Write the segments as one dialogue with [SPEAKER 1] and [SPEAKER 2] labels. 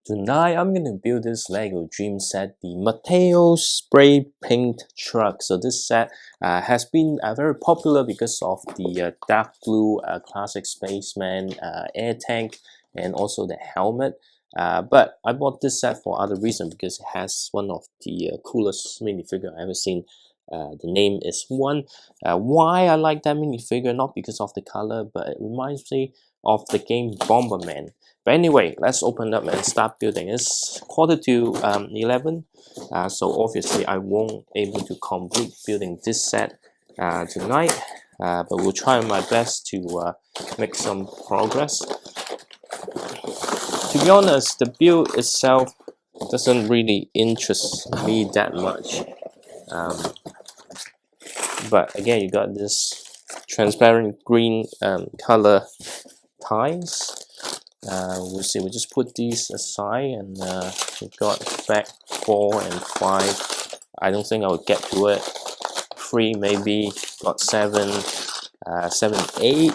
[SPEAKER 1] Tonight I'm gonna build this Lego Dream set, the Mateo spray paint truck. So this set has been very popular because of the dark blue classic spaceman air tank and also the helmet. But I bought this set for other reason because it has one of the coolest minifigure I've ever seen. The name is One. Why I like that minifigure? Not because of the color, but it reminds me of the game Bomberman. But anyway, let's open up and start building. It's quarter to 11, so obviously I won't able to complete building this set tonight, but we'll try my best to make some progress. To be honest, the build itself doesn't really interest me that much, but again, you got this transparent green color ties. We'll see, we'll just put these aside, and we've got back 4 and 5. I don't think I'll get to it. 3 maybe, got 7, 7, 8,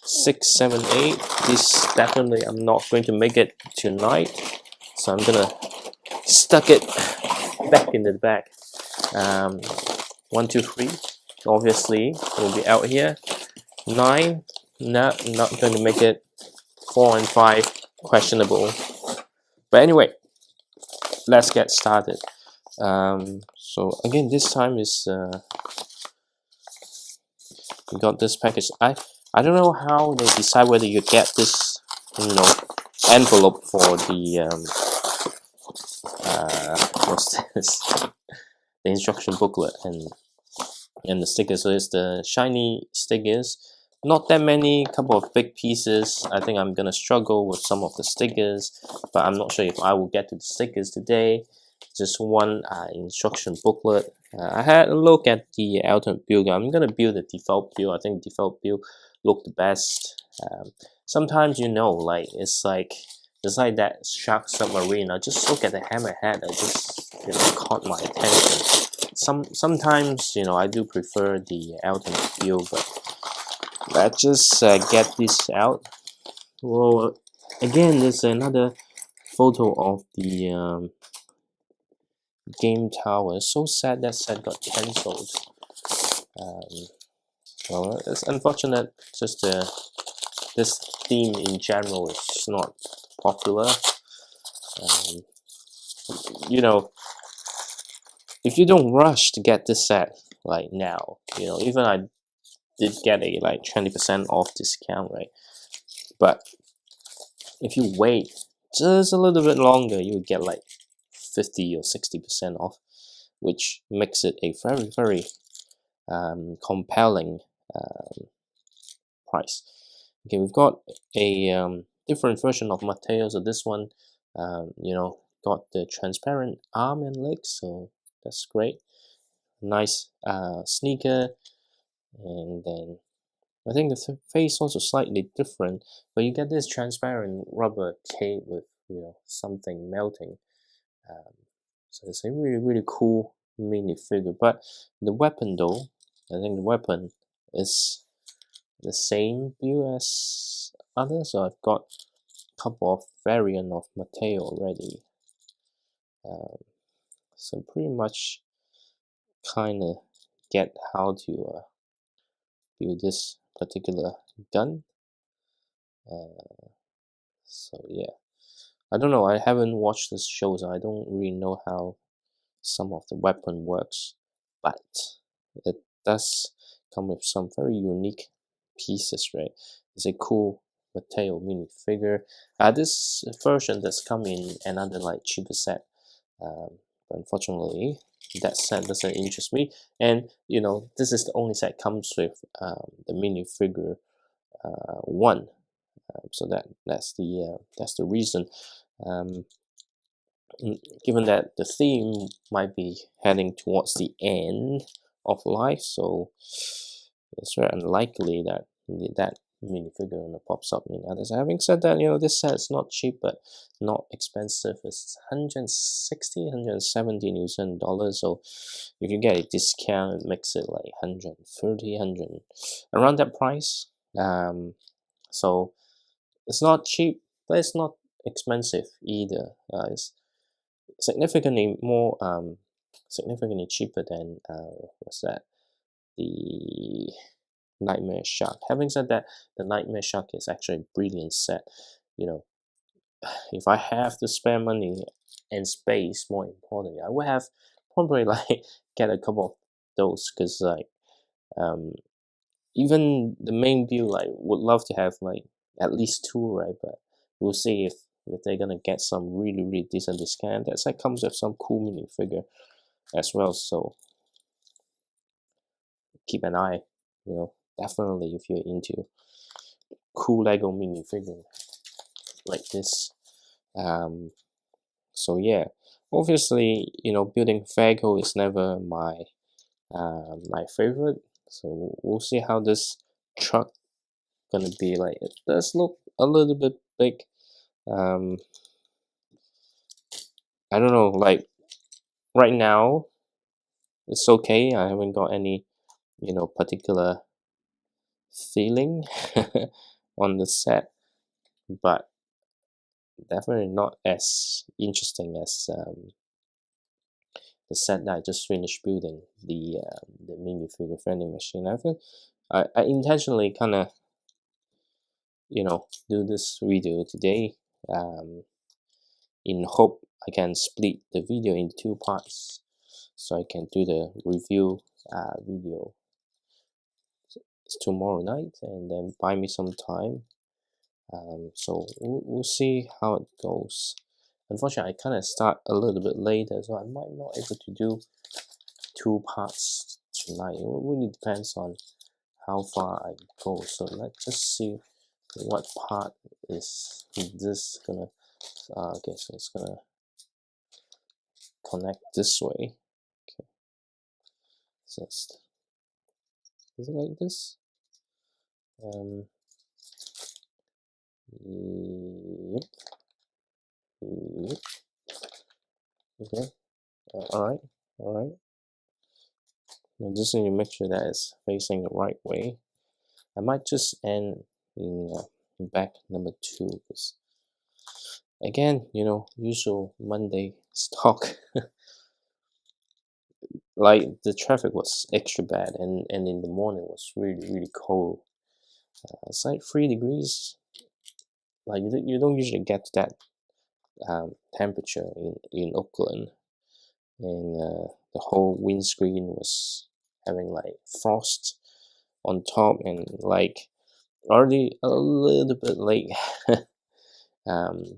[SPEAKER 1] 6, 7, 8. This definitely I'm not going to make it tonight, so I'm gonna stuck it back in the back. 1, 2, 3 obviously will be out here. 9, not going to make it. 4 and 5 questionable, but anyway, let's get started. So again, this time is we got this package. I don't know how they decide whether you get this, envelope for the what's this, the instruction booklet and the stickers. So it's the shiny stickers. Not that many, couple of big pieces. I think I'm gonna struggle with some of the stickers, but I'm not sure if I will get to the stickers today. Just one instruction booklet. I had a look at the alternate build. I'm gonna build the default build. I think default build look the best. Sometimes like it's like that shark submarine. I just look at the hammerhead. I just caught my attention. Sometimes I do prefer the alternate build, but let's just get this out. Well, again, there's another photo of the game tower. It's so sad that set got cancelled. Well, it's unfortunate. Just this theme in general is not popular. If you don't rush to get this set like now, even I did get a 20% off discount, right? But if you wait just a little bit longer, you would get 50 or 60% off, which makes it a very, very compelling price. Okay, we've got a different version of Mateo. So this one, got the transparent arm and legs, so that's great. Nice sneaker, and then I think the face also slightly different, but you get this transparent rubber cape with something melting. So it's a really, really cool minifigure. But the weapon though, I think the weapon is the same build as others. So I've got a couple of variant of Mateo already. So pretty much kind of get how to build this particular gun. So yeah, I don't know, I haven't watched this show, so I don't really know how some of the weapon works, but it does come with some very unique pieces, right? It's a cool Mateo minifigure. This version does come in another cheaper set, but unfortunately that set doesn't interest me, and this is the only set comes with the minifigure one. So that's the reason. Given that the theme might be heading towards the end of life, so it's very unlikely that that minifigure pops up in others. Having said that, this set is not cheap but not expensive. It's 160, 170 New Zealand dollars. So if you get a discount, it makes it 130, 100 around that price. So it's not cheap, but it's not expensive either. It's significantly more significantly cheaper than what's that, the Nightmare Shark. Having said that, the Nightmare Shark is actually a brilliant set. You know, if I have to spend money and space, more importantly, I would have probably like get a couple of those, because like even the main build, like would love to have like at least two, right? But we'll see if they're gonna get some really decent discount. That set comes with some cool minifigure as well, so keep an eye. You know, definitely if you're into cool Lego minifigure like this. So yeah, obviously, you know, building Fago is never my my favorite. So we'll see how this truck gonna be. Like, it does look a little bit big. I don't know, like right now it's okay. I haven't got any, you know, particular feeling on the set, but definitely not as interesting as the set that I just finished building, the minifigure vending machine. I think I intentionally kind of, you know, do this video today in hope I can split the video in two parts, so I can do the review video tomorrow night, and then buy me some time. So we'll see how it goes. Unfortunately, I kind of start a little bit later, so I might not able to do two parts tonight. It really depends on how far I go. So let's just see what part is this gonna. Okay, so it's gonna connect this way. Okay, so is it like this? Yep. Yep. Okay. All right. Now just need to make sure that it's facing the right way. I might just end in back number 2, because again, you know, usual Monday stock. Like the traffic was extra bad, and in the morning was really cold. It's like 3 degrees. Like you don't usually get that temperature in Auckland, and the whole windscreen was having like frost on top, and like already a little bit late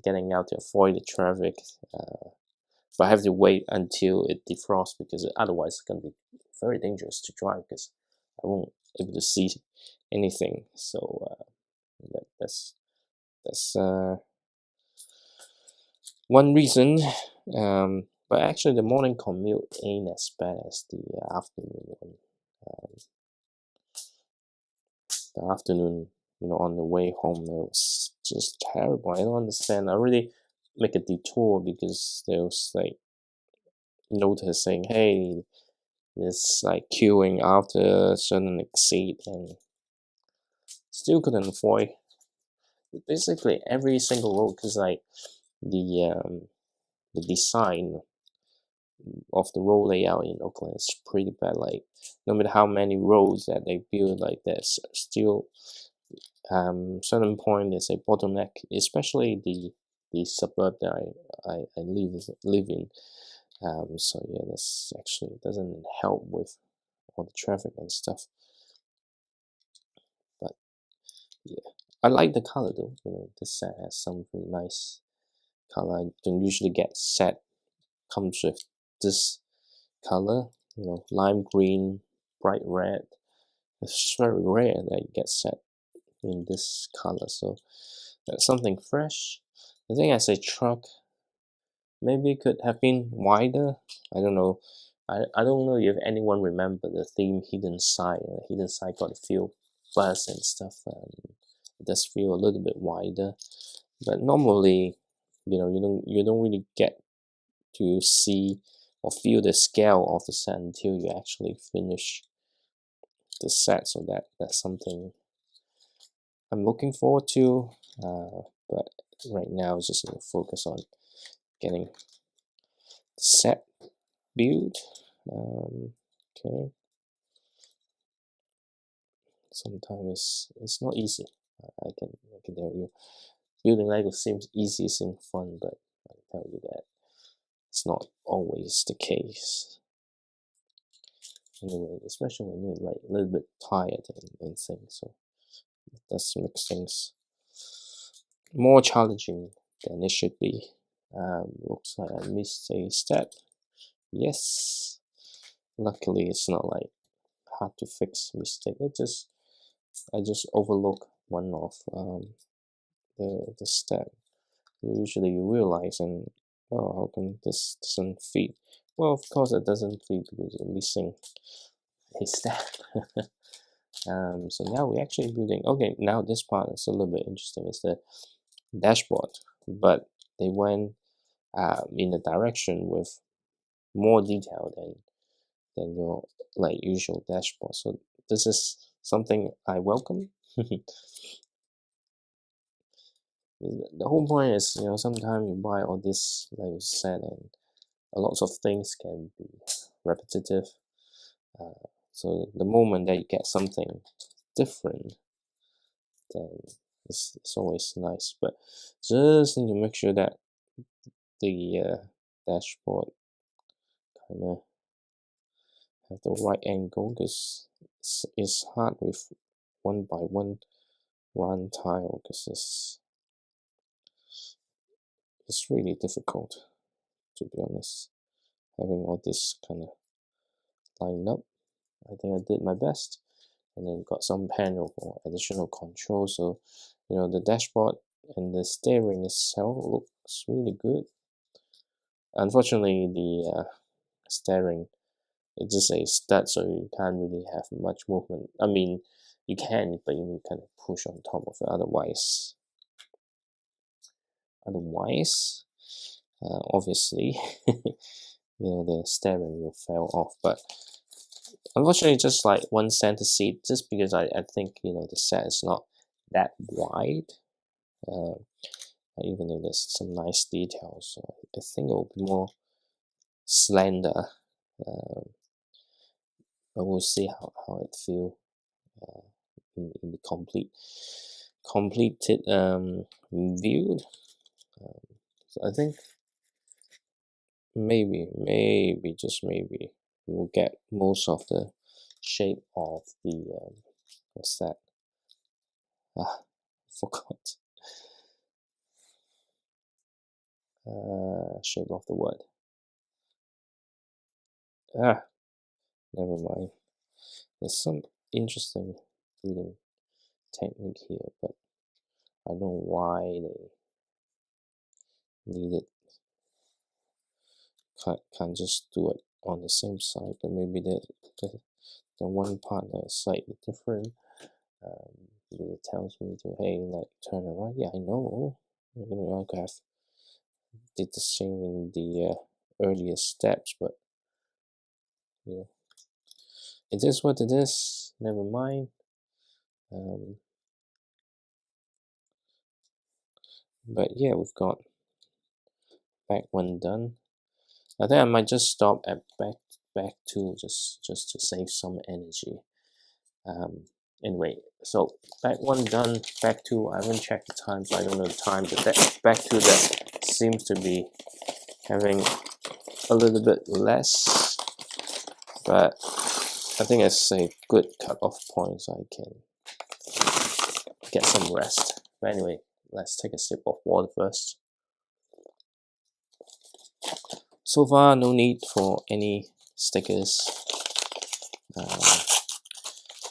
[SPEAKER 1] getting out to avoid the traffic, but I have to wait until it defrosts, because otherwise it's gonna be very dangerous to drive, because I won't able to see anything. So that's one reason. But actually the morning commute ain't as bad as the afternoon one. The afternoon, you know, on the way home, it was just terrible. I don't understand. I really make a detour because there was like notice saying, hey, it's like queuing after a certain exit, and still couldn't avoid basically every single road, because like the design of the road layout in Auckland is pretty bad. Like no matter how many roads that they build, like there's still certain point there's a bottleneck, especially the suburb that I live in. So yeah, this actually doesn't help with all the traffic and stuff. But yeah, I like the color though. You know, this set has some really nice color. I don't usually get set comes with this color. You know, lime green, bright red. It's very rare that you get set in this color, so that's something fresh. I think as a truck, maybe it could have been wider. I don't know. I don't know if anyone remember the theme Hidden Side. Hidden Side got a few buzz and stuff. It does feel a little bit wider, but normally, you know, you don't really get to see or feel the scale of the set until you actually finish the set. So that's something I'm looking forward to. But right now is just going to focus on getting the set build. Okay. Sometimes it's not easy. I can tell you, building Lego seems easy, seems fun, but I can tell you that it's not always the case. Anyway, especially when you're like a little bit tired and things, so it does make things more challenging than it should be. Looks like I missed a step. Yes, luckily it's not like hard to fix mistake. I just overlook one of the step. Usually you realize, and oh, how come this doesn't fit? Well, of course it doesn't fit because you're missing a step. So now we're actually building. Okay, now this part is a little bit interesting. It's the dashboard, but they went in a direction with more detail than your like usual dashboard. So this is something I welcome. The whole point is, you know, sometimes you buy all this Lego set and a lot of things can be repetitive. So the moment that you get something different, then it's always nice. But just need to make sure that the dashboard kind of have the right angle, because it's hard with one by one tile, because it's really difficult, to be honest, having all this kind of lined up. I think I did my best, and then got some panel for additional control. So, you know, the dashboard and the steering itself looks really good. Unfortunately, the steering, it's just a stud, so you can't really have much movement. I mean, you can, but you need to kind of push on top of it. Otherwise, obviously, you know, the steering will fall off. But unfortunately, just like one center seat, just because I think, you know, the set is not that wide. Even though there's some nice details, so I think it will be more slender. But we'll see how it feels in the completed view. So I think maybe just maybe we will get most of the shape of the what's that? Forgot. Shape of the word. Never mind. There's some interesting building technique here, but I don't know why they need it. Can't just do it on the same side, but maybe the one part that is slightly different. It tells me to, hey, like, turn around. Yeah, I know. I could have did the same in the earlier steps, but yeah, it is what it is. Never mind. But yeah, we've got back one done. I think I might just stop at back two, just to save some energy. Anyway, so back one done, back two, I haven't checked the time, so I don't know the time, but that back two, that seems to be having a little bit less, but I think it's a good cut-off point, so I can get some rest. But anyway, let's take a sip of water first. So far, no need for any stickers.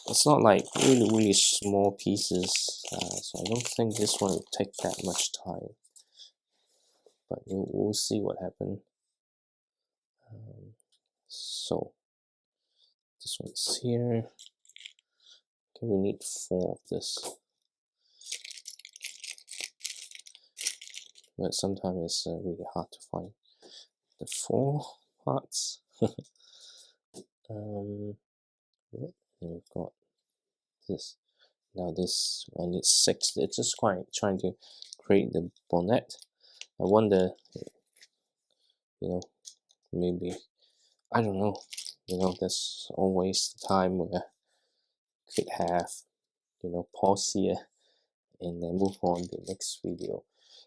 [SPEAKER 1] It's not like really small pieces, so I don't think this one will take that much time. But we'll see what happens. So this one's here. Okay, we need 4 of this, but sometimes it's really hard to find the 4 parts. And we've got this Now this one is 6. It's just quite trying to create the bonnet. I wonder, maybe, I don't know, there's always the time where I could have, pause here and then move on to the next video.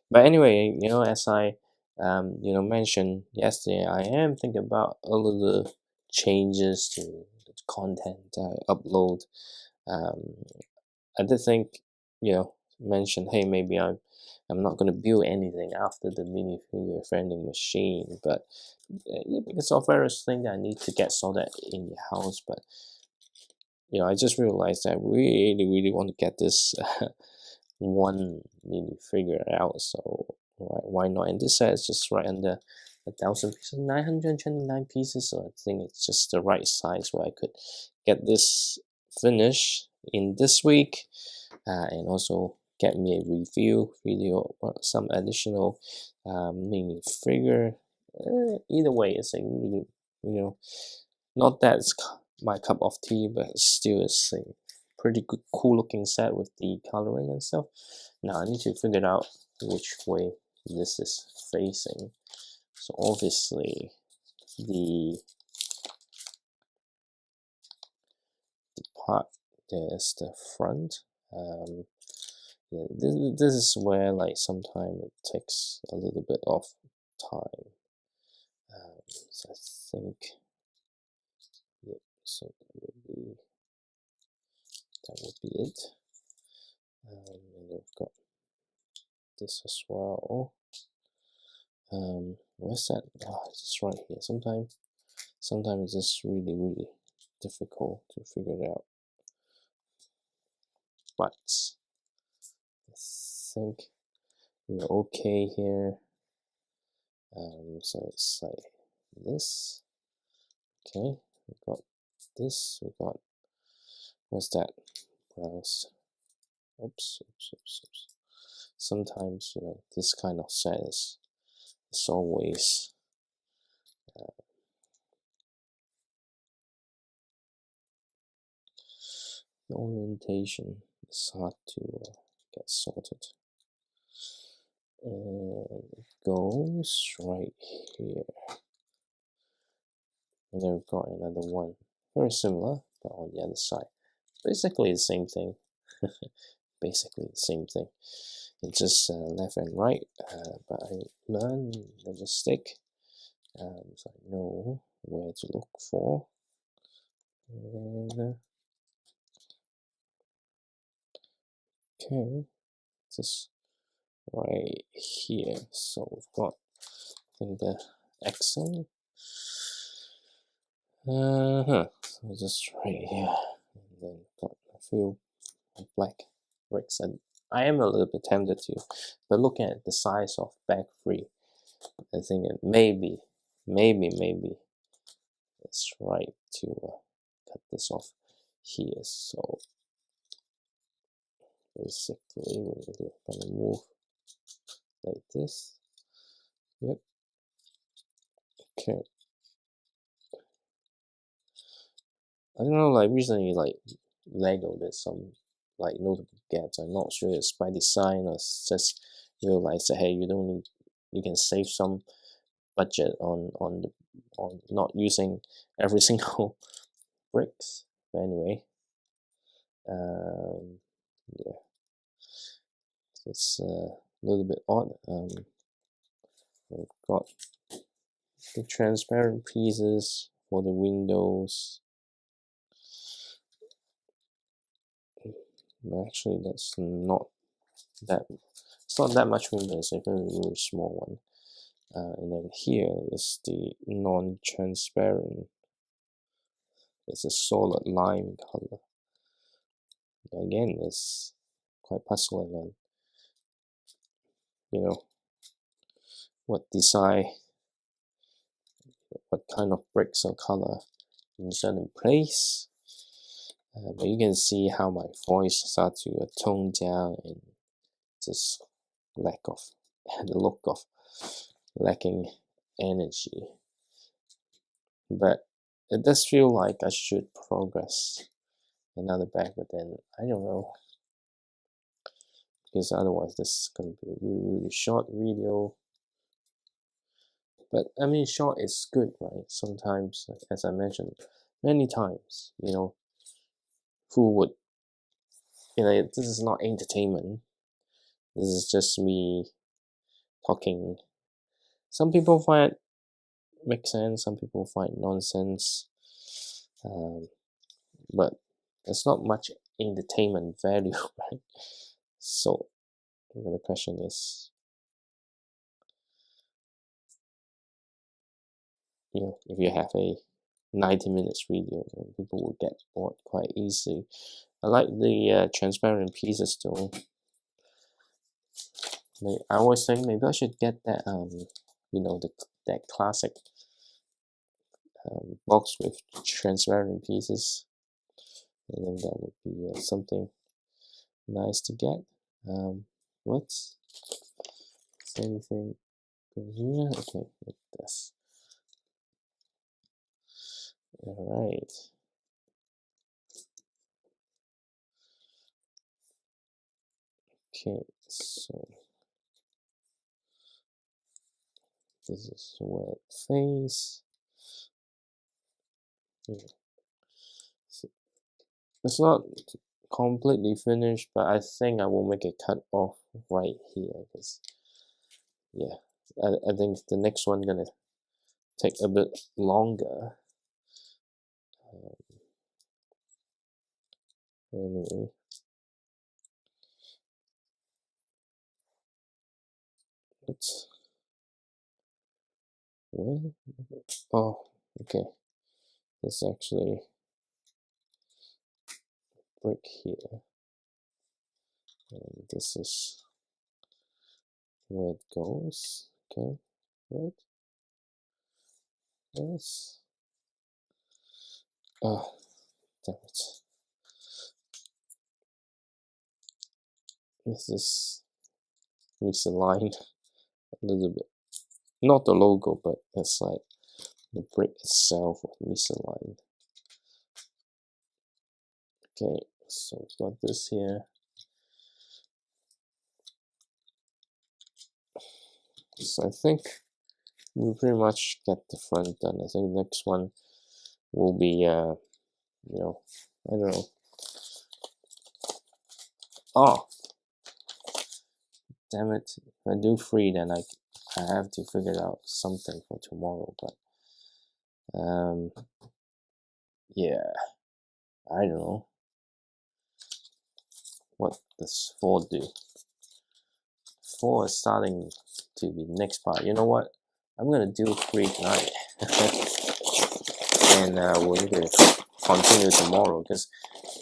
[SPEAKER 1] But anyway, as I mentioned yesterday, I am thinking about all of the changes to the content I upload. I did think, mention, hey, maybe I'm not going to build anything after the minifigure vending machine, but because of various things I need to get sorted in the house. But I just realized that I really want to get this one minifigure out, so why not? And this set is just right under 1,000 pieces, 929 pieces, so I think it's just the right size where I could get this finished in this week, and also get me a review video or some additional minifigure. Either way, it's like really, not that it's my cup of tea, but still it's a pretty good, cool looking set with the coloring and stuff. Now I need to figure out which way this is facing. So obviously the part, there's the front. Yeah, this is where like sometimes it takes a little bit of time. So I think, yeah, so that would be it. And we've got this as well. Where's that? It's just right here. Sometimes it's just really difficult to figure it out. But I think we're okay here. So it's like this. Okay, we got this. We got, what's that? Browse. Oops. Sometimes this kind of set is always the orientation is hard to get sorted. And it goes right here. And then we've got another one, very similar, but on the other side. Basically the same thing. Basically the same thing. It's just left and right, but I learned the mistake, so I know where to look for. And okay, just right here. So we've got, I think, the axle. So just right here, and then got a few black bricks, and I am a little bit tempted to, but looking at the size of bag 3, I think it maybe it's right to cut this off here. So basically we're gonna move like this. Yep. Okay. I don't know, like recently, like Lego, there's some like notable gaps. I'm not sure it's by design or it's just realize that, hey, you can save some budget on not using every single bricks. But anyway, yeah, it's a little bit odd. We've got the transparent pieces for the windows. But actually, that's not that. It's not that much window. It's a very small one. And then here is the non-transparent. It's a solid lime color. Again, it's quite puzzling on, what design, what kind of bricks or color insert in place. But you can see how my voice starts to tone down and just lack of the look of lacking energy. But it does feel like I should progress another bag, but then I don't know. because otherwise this is going to be a really short video. But I mean, short is good, right? Sometimes, as I mentioned many times, you know, who would, you know, this is not entertainment. This is just me talking. Some people find it makes sense, some people find nonsense. But there's not much entertainment value, right? So the question is, you know, if you have a 90 minutes video, then people will get bored quite easily. I like the transparent pieces though. I always think maybe I should get that you know, that classic box with transparent pieces. I think that would be something nice to get. What's anything here? Okay, like this. All right. Okay, so this is where it face. So it's not completely finished, but I think I will make a cut off right here because, yeah, I think the next one gonna take a bit longer. Anyway, let's. What? Oh, okay. There's actually a brick here, and this is where it goes. Okay, right? Yes. Oh, damn it. This is misaligned a little bit. Not the logo, but it's like the brick itself was misaligned. Okay, so we've got this here. So I think we pretty much get the front done. I think the next one will be, you know, I don't know. Oh, damn it! If I do 3, then I have to figure out something for tomorrow. But yeah, I don't know. What does 4 do? 4 is starting to be the next part. You know what? I'm gonna do 3 tonight, and we're going to continue tomorrow because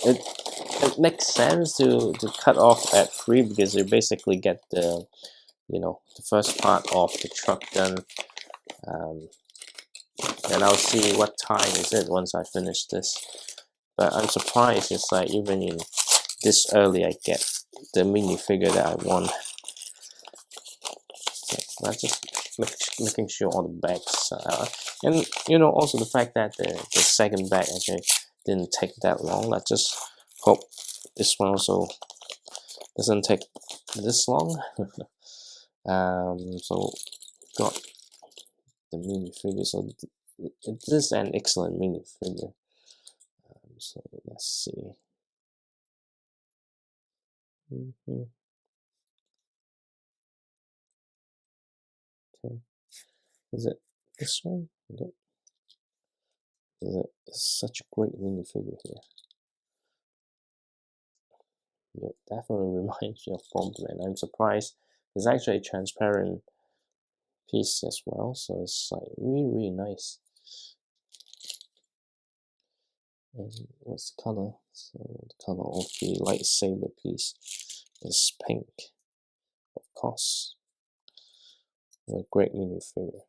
[SPEAKER 1] it makes sense to cut off at 3 because you basically get the, you know, the first part of the truck done. And I'll see what time is it once I finish this. But I'm surprised it's like even in this early I get the minifigure that I want. So that's just making sure all the bags and you know, also the fact that the second bag actually didn't take that long. I just hope this one also doesn't take this long. So got the minifigure. So this is an excellent minifigure. So let's see. Okay, is it this one? Yep. It's such a great minifigure here. Yep, definitely reminds me of Bombman. I'm surprised. It's actually a transparent piece as well, so it's like really nice. And what's the color? So the color of the lightsaber piece is pink, of course. A great minifigure.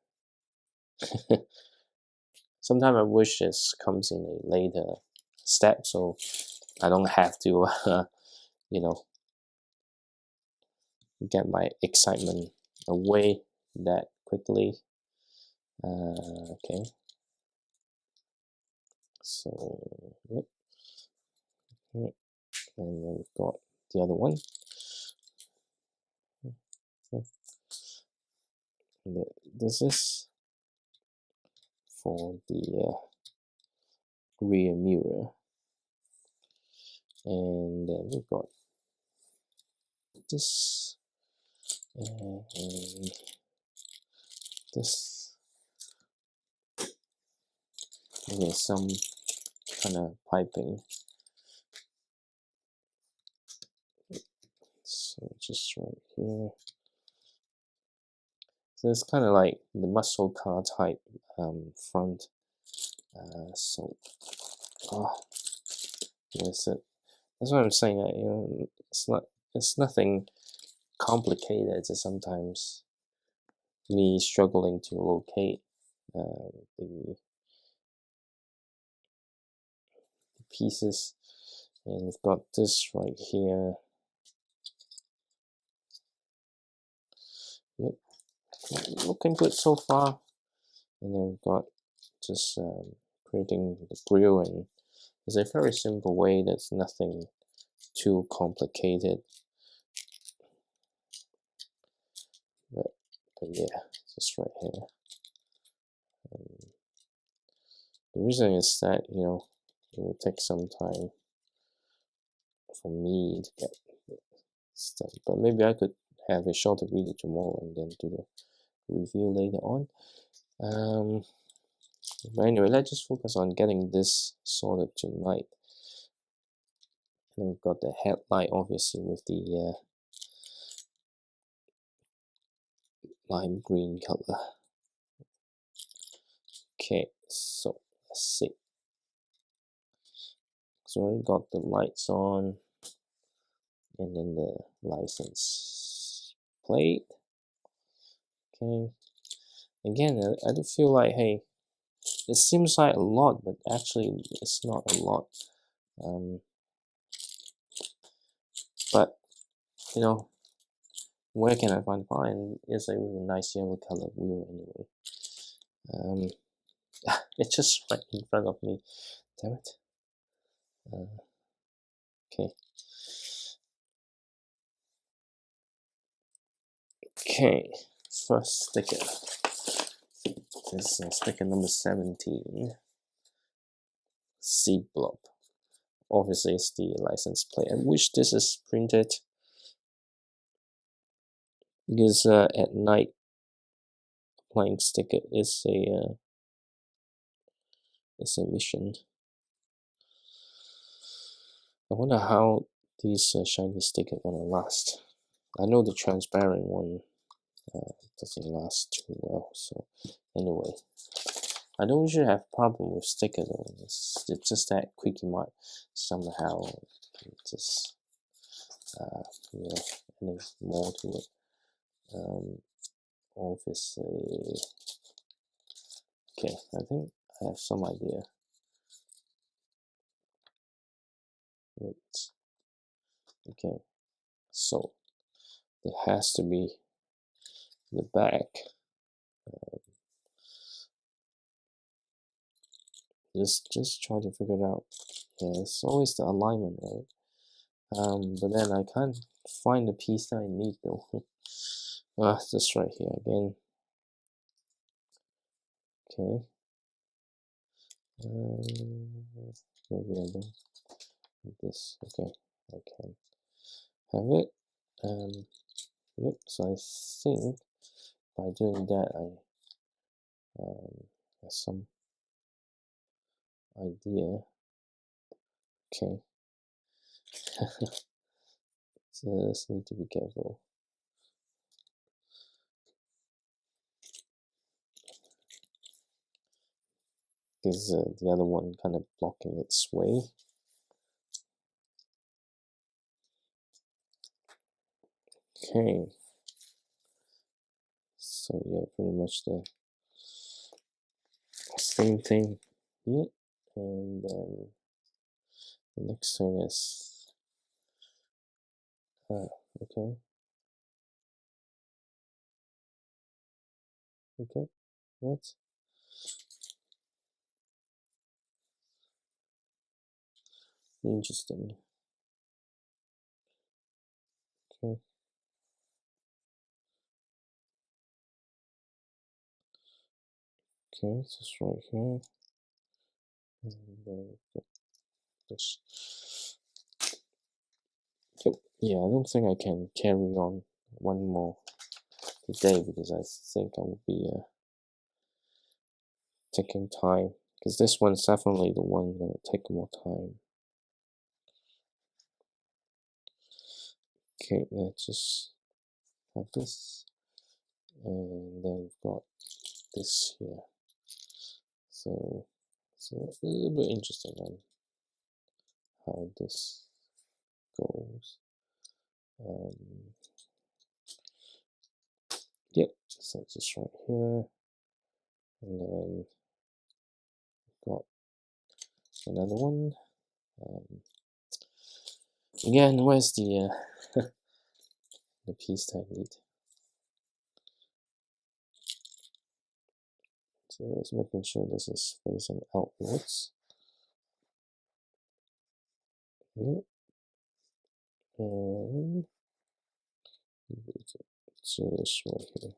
[SPEAKER 1] Sometimes I wish this comes in a later step, so I don't have to, you know, get my excitement away that quickly. Okay. So, yep. And then we've got the other one. This is for the rear mirror, and then we got this and this. And there's some kind of piping, so just right here. So it's kind of like the muscle car type front. So that's it. That's what I'm saying. You know, it's nothing complicated. It's sometimes me struggling to locate the pieces. And we've got this right here. Yep, looking good so far. And then we've got just creating the grill, and it's a very simple way. That's nothing too complicated. But yeah, just right here. The reason is that, you know, it will take some time for me to get stuff, but maybe I could have a shorter video tomorrow and then do the review later on. But anyway, let's just focus on getting this sorted tonight. And we've got the headlight, obviously, with the lime green color. Okay, so let's see. So we got the lights on, and then the license plate. Okay. Again, I do feel like, hey, it seems like a lot, but actually it's not a lot. But you know, where can I find? It's a really nice yellow color wheel anyway. It's just right in front of me. Damn it. Okay. Okay. First sticker. This is sticker number 17. Seat blob. Obviously, it's the license plate. I wish this is printed, because at night applying sticker is a mission. I wonder how these shiny stickers gonna last. I know the transparent one doesn't last too well. So anyway, I don't usually have problem with stickers. It's just that Quickie Mart somehow just you know, adding more to it. Obviously, okay. I think I have some idea. Wait. Okay, so it has to be the back. Just try to figure it out. Yeah, it's always the alignment, right? But then I can't find the piece that I need though. Just right here again. Okay. Maybe I don't need this. Okay, I can have it. Yep. So I think by doing that, I have some idea. Okay. So just need to be careful. Because the other one kind of blocking its way. Okay. So yeah, pretty much the same thing here. And then the next thing is okay. Okay. What? Interesting. Okay. Okay, just right here. And then this. Yep. Yeah, I don't think I can carry on one more today because I think I will be taking time, because this one's definitely the one gonna take more time. Okay, let's just have this, and then we've got this here. So it's a little bit interesting on how this goes. Yep, so just right here, and then got another one. Again, where's the the piece that I need? So just making sure this is facing outwards. Yep. And so this right here.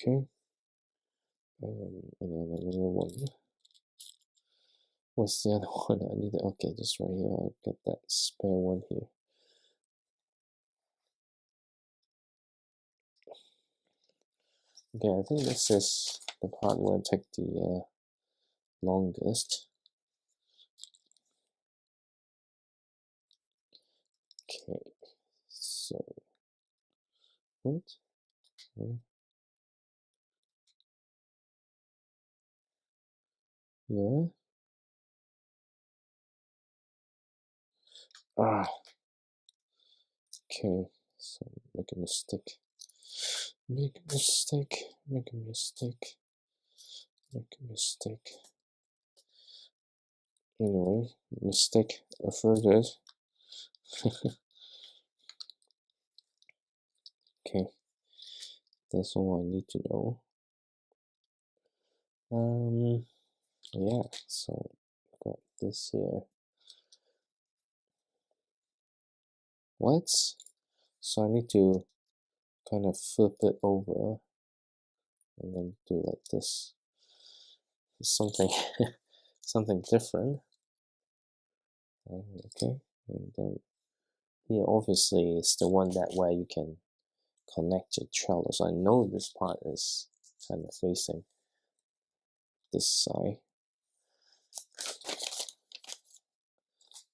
[SPEAKER 1] Okay. And then another one. What's the other one I need? Okay, just right here. I'll get that spare one here. Okay, I think this is the part where I take the longest. Okay, so what? Okay. Yeah. Ah. Okay. So make a mistake. Make a mistake. Make a mistake. Make a mistake. Anyway, mistake averted. Okay, that's all I need to know. Yeah, so got this here. What? So I need to kind of flip it over and then do like this. It's something something different. Okay, and then here obviously it's the one that where you can connect your trellis. So I know this part is kind of facing this side.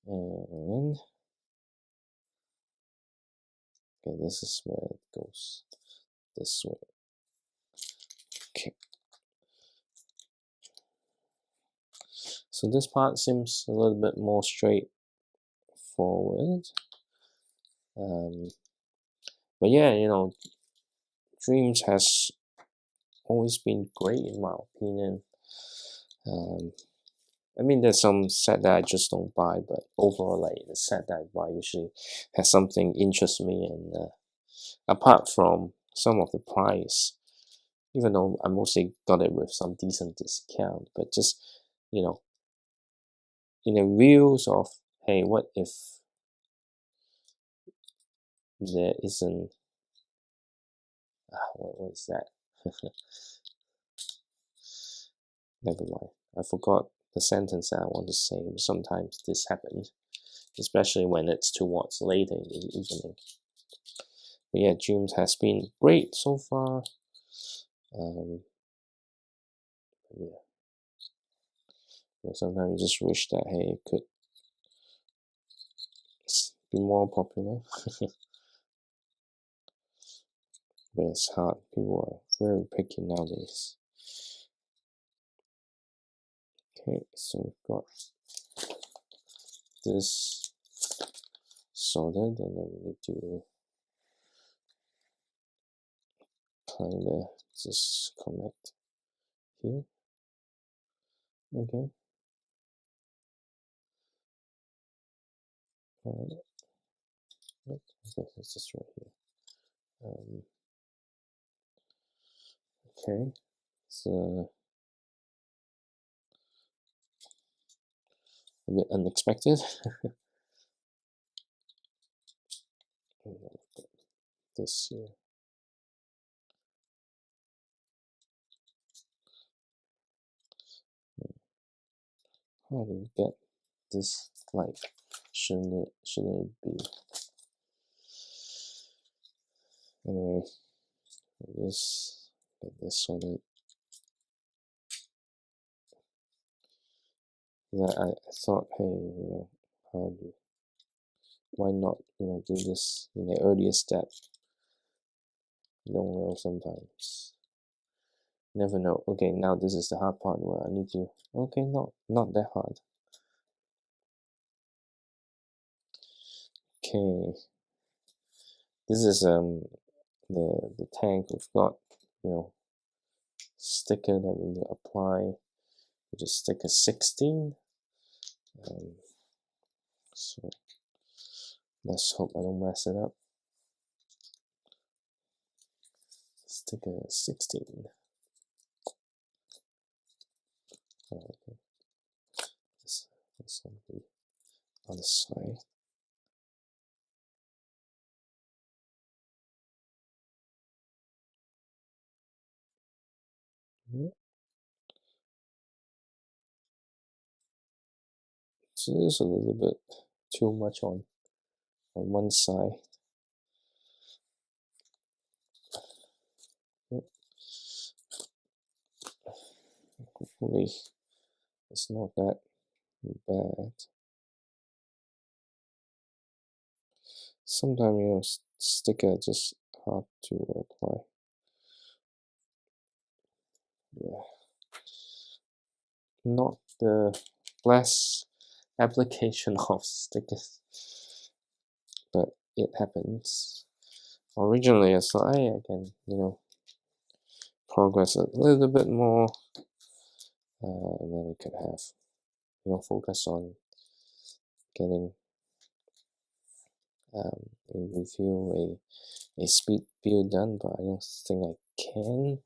[SPEAKER 1] And okay, this is where it goes this way. Okay. So this part seems a little bit more straightforward. But yeah, you know, DreamZzz has always been great in my opinion. I mean, there's some set that I just don't buy, but overall, like the set that I buy usually has something interests me, and apart from some of the price, even though I mostly got it with some decent discount, but just, you know, in the views of, hey, what if there isn't, what is that? Never mind, I forgot the sentence that I want to say. Sometimes this happens, especially when it's towards later in the evening. But yeah, DreamZzz has been great so far. Yeah. But sometimes you just wish that, hey, it could be more popular. But it's hard. People are very picky nowadays. Okay, so we've got this sorted, and then we need to kind of just connect here. Okay. Alright. Okay, it's just right here. Okay, so a bit unexpected. This here. How do you get this? Like, shouldn't it be? Anyway, this get this sorted. Yeah, I thought, hey, why not, do this in the earlier step? You don't know sometimes. Never know. Okay, now this is the hard part where I need to. Okay, not that hard. Okay, this is the tag we've got. Sticker that we need to apply, which is sticker 16. So let's hope I don't mess it up. Sticker 16. Okay. This will be on the side. So this is a little bit too much on one side. Hopefully it's not that bad. Sometimes sticker just hard to apply. Yeah, not the best application of stickers, but it happens. Originally a slide, I can progress a little bit more, and then we could have focus on getting a review, a speed build done, but I don't think I can.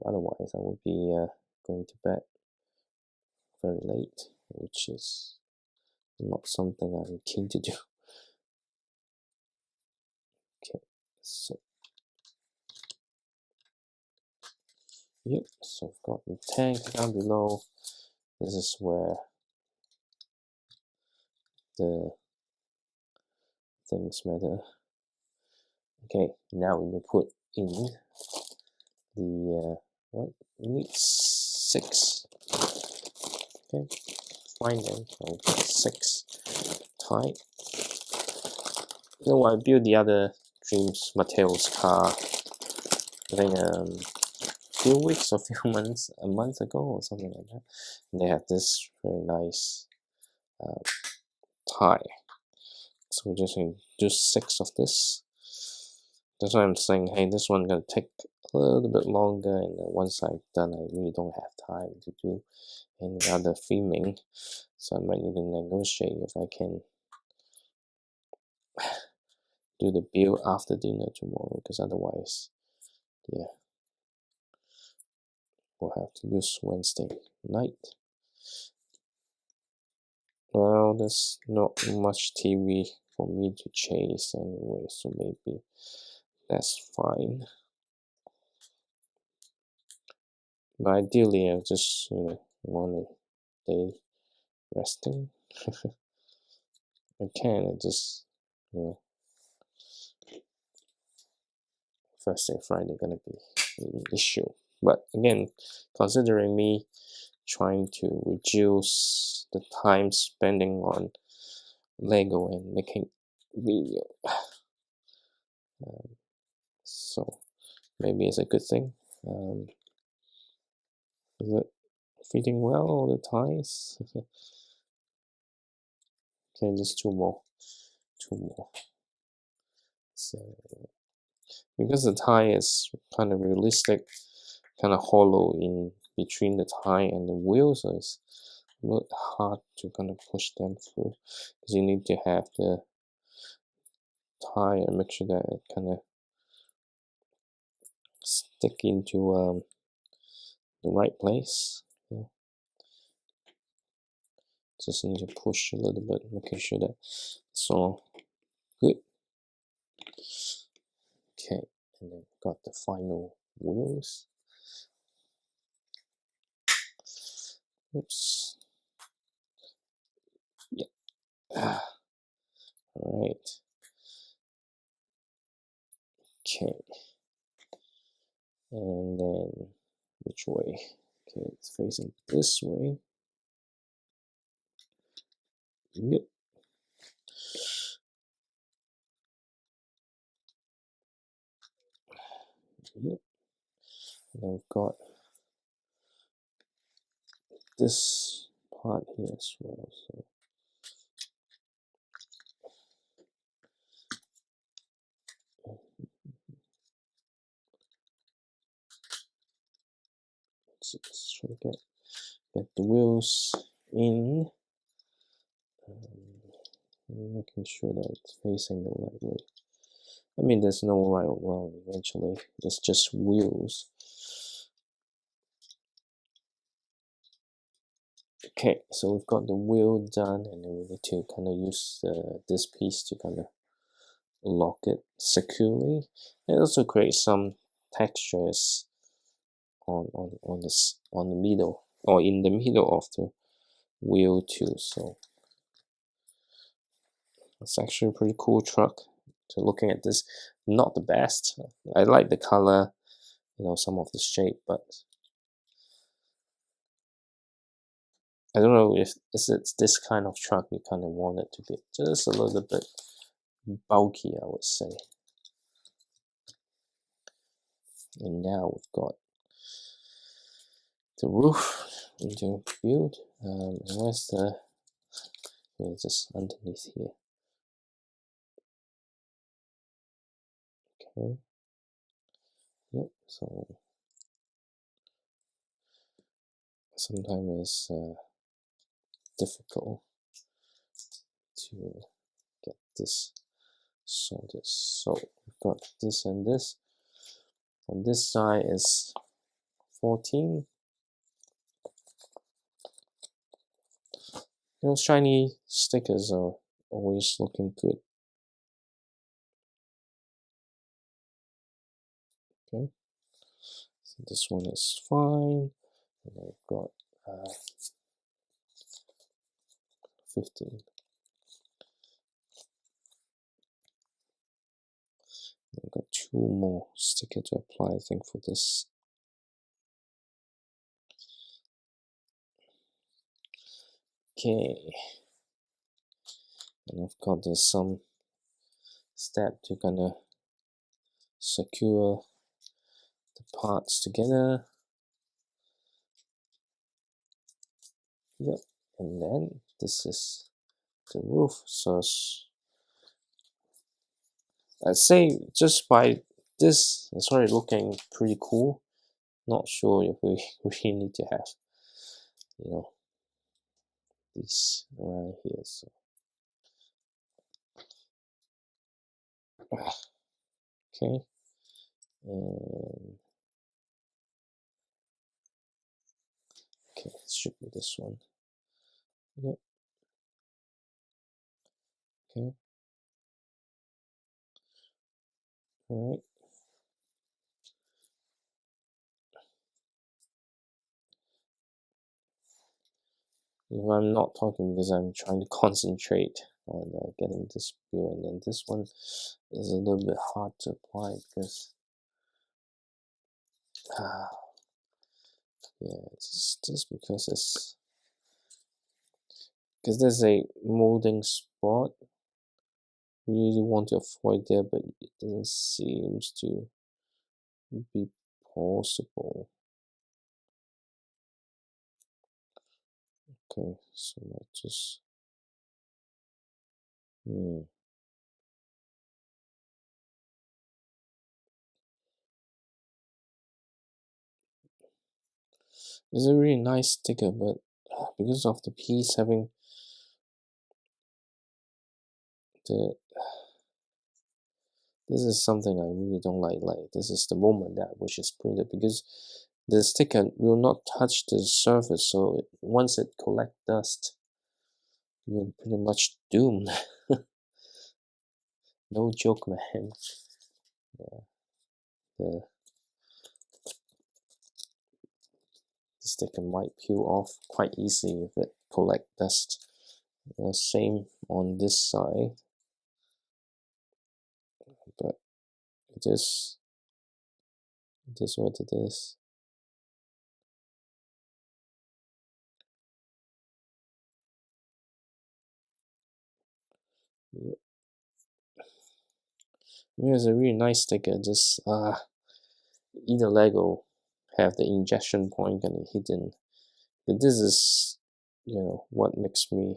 [SPEAKER 1] Otherwise I would be going to bed very late, which is not something I'm keen to do. Okay, so yep, so I've got the tag down below. This is where the things matter. Okay, now we need to put in the what? We need 6. Okay, fine then. I'll put 6 tie. I built the other DreamZzz Mateo's car, I think few weeks or few months, a month ago or something like that. And they have this very nice tie. So we're just going to do 6 of this. That's why I'm saying, hey, this one gonna take a little bit longer, and once I've done, I really don't have time to do any other filming, so I might need to negotiate if I can do the build after dinner tomorrow, because otherwise, yeah, we'll have to use Wednesday night. Well, there's not much TV for me to chase anyway, so maybe that's fine. But ideally, I just want a day resting. I can, I just Thursday, Friday gonna be an issue. But again, considering me trying to reduce the time spending on Lego and making video, so maybe it's a good thing. Is it fitting well all the ties? Okay, just 2 more. So because the tie is kind of realistic, kind of hollow in between the tie and the wheel, so it's a little hard to kind of push them through, because you need to have the tie and make sure that it kind of stick into the right place. Just need to push a little bit, making sure that it's all good. Okay, and then got the final wheels. Oops. Yeah. All right. Okay. And then which way? Okay, it's facing this way. Yep. Yep. And I've got this part here as well. So let's try to get the wheels in, making sure that it's facing the right way. I mean, there's no right or wrong eventually, it's just wheels. Okay, so we've got the wheel done, and then we need to kind of use this piece to kind of lock it securely. It also creates some textures on the middle, or in the middle of the wheel too. So it's actually a pretty cool truck. So looking at this, not the best. I like the color, you know, some of the shape, but I don't know if it's this kind of truck you kind of want it to be just a little bit bulky, I would say. And now we've got the roof into build. Where's the? Yeah, just underneath here. Okay. Yep. So sometimes it's difficult to get this sorted. So we've got this and this. On this side is 14. Those shiny stickers are always looking good. Okay, so this one is fine. And I've got 15. I've got 2 more stickers to apply, I think, for this. Okay, and I've got some step to kind of secure the parts together. Yep, and then this is the roof. So I'd say just by this, it's already looking pretty cool. Not sure if we really need to have, you know, these around here. So okay, and okay, it should be this one. Yep. Okay. All right. If I'm not talking because I'm trying to concentrate on getting this view, and then this one is a little bit hard to apply because yeah, it's just because there's a molding spot. We really want to avoid there, but it doesn't seem to be possible. Okay, so I just it's a really nice sticker, but because of the piece having the this is something I really don't like. Like, this is the moment that I wish it's printed, because the sticker will not touch the surface, so once it collects dust, you're pretty much doomed. No joke, man. Yeah, the sticker might peel off quite easily if it collect dust. Same on this side, but it is what it is. Yeah. It's a really nice sticker. Just either Lego have the injection point kind of hidden. But this is, what makes me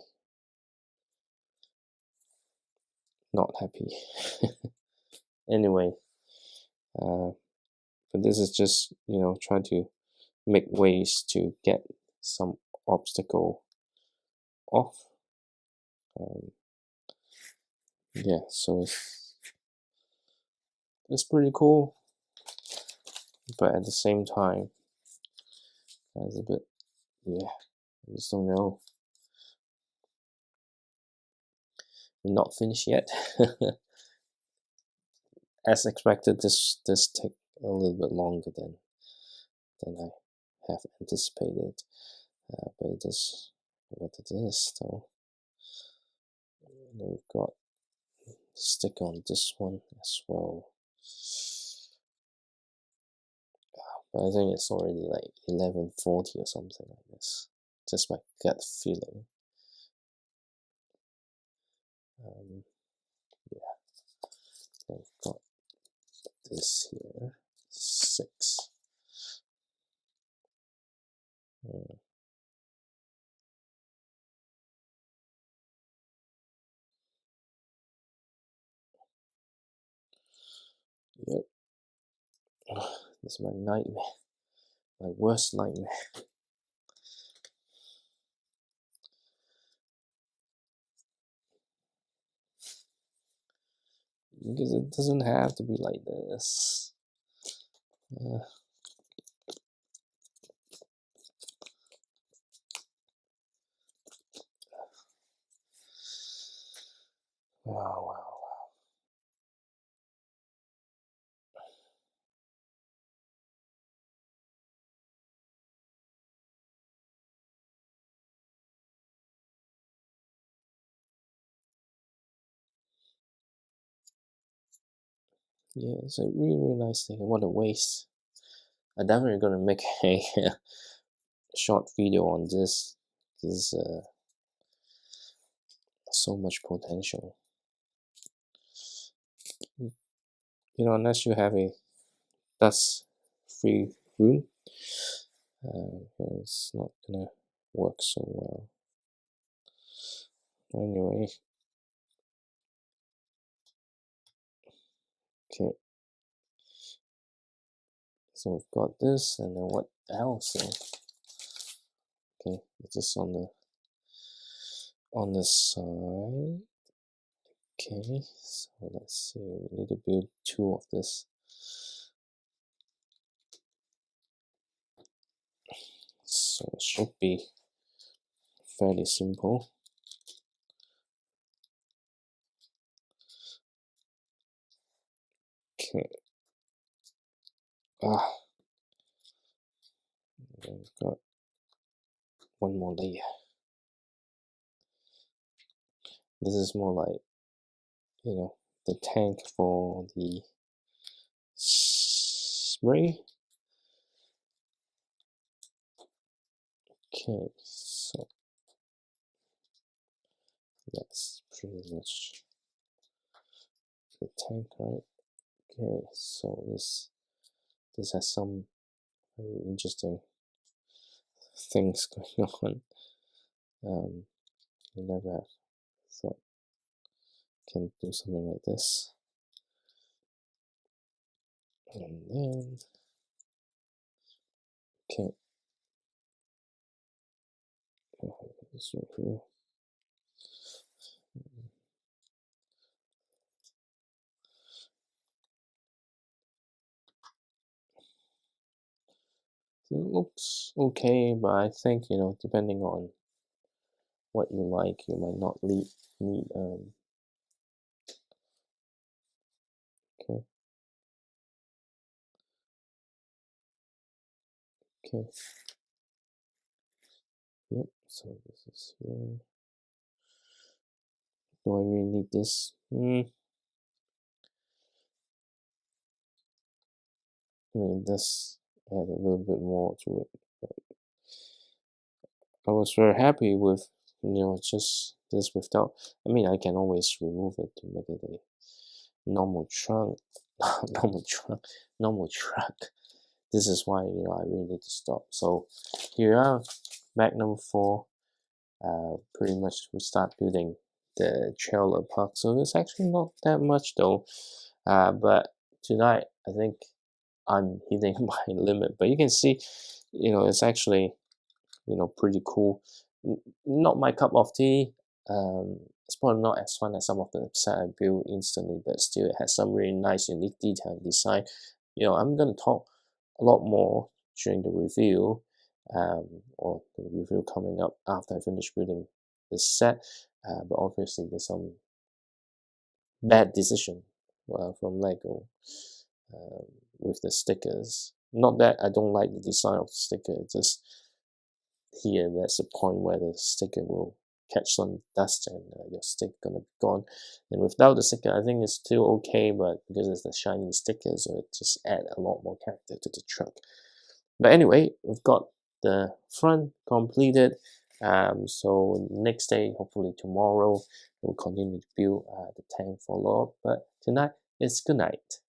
[SPEAKER 1] not happy. Anyway, but this is just, trying to make ways to get some obstacle off. Yeah, so it's pretty cool, but at the same time, it's a bit, I just don't know. We're not finished yet. As expected, this take a little bit longer than I have anticipated, but it is what it is. So we've got stick on this one as well. But I think it's already like 11:40 or something like this. Just my gut feeling. Yeah, then we've got this here, 6. Yep. This is my nightmare. My worst nightmare. Because it doesn't have to be like this. Wow. Yeah, it's a really nice thing. What a waste. I'm definitely gonna make a short video on this. There's so much potential. Unless you have a dust-free room, it's not gonna work so well. Anyway, okay. So we've got this, and then what else? Okay, it's just on the side. Okay, so let's see. We need to build 2 of this. So it should be fairly simple. Okay. Then we've got one more layer. This is more like, the tank for the spray. Okay, so that's pretty much the tank, right? Okay, so this has some very interesting things going on. I never thought can do something like this. And then, okay, this right here. So it looks okay, but I think, depending on what you like. You might not need okay. Okay. Yep. So this is here. Do I really need this? I mean, this add a little bit more to it. But I was very happy with, just this without. I mean, I can always remove it to make it a normal trunk, normal truck. This is why I really need to stop. So here are Magnum 4. Pretty much we start building the trailer park. So it's actually not that much though. But tonight I think I'm hitting my limit. But you can see, it's actually pretty cool. Not my cup of tea. It's probably not as fun as some of the set I built instantly, but still it has some really nice, unique detail and design. I'm gonna talk a lot more during the review, or the review coming up after I finish building the set. But obviously there's some bad decision from Lego with the stickers. Not that I don't like the design of the sticker, just here that's the point where the sticker will catch some dust and your stick gonna be gone. And without the sticker I think it's still okay, but because it's the shiny sticker, so it just add a lot more character to the truck. But anyway, we've got the front completed. So next day, hopefully tomorrow, we'll continue to build the tank follow-up. But tonight, it's good night.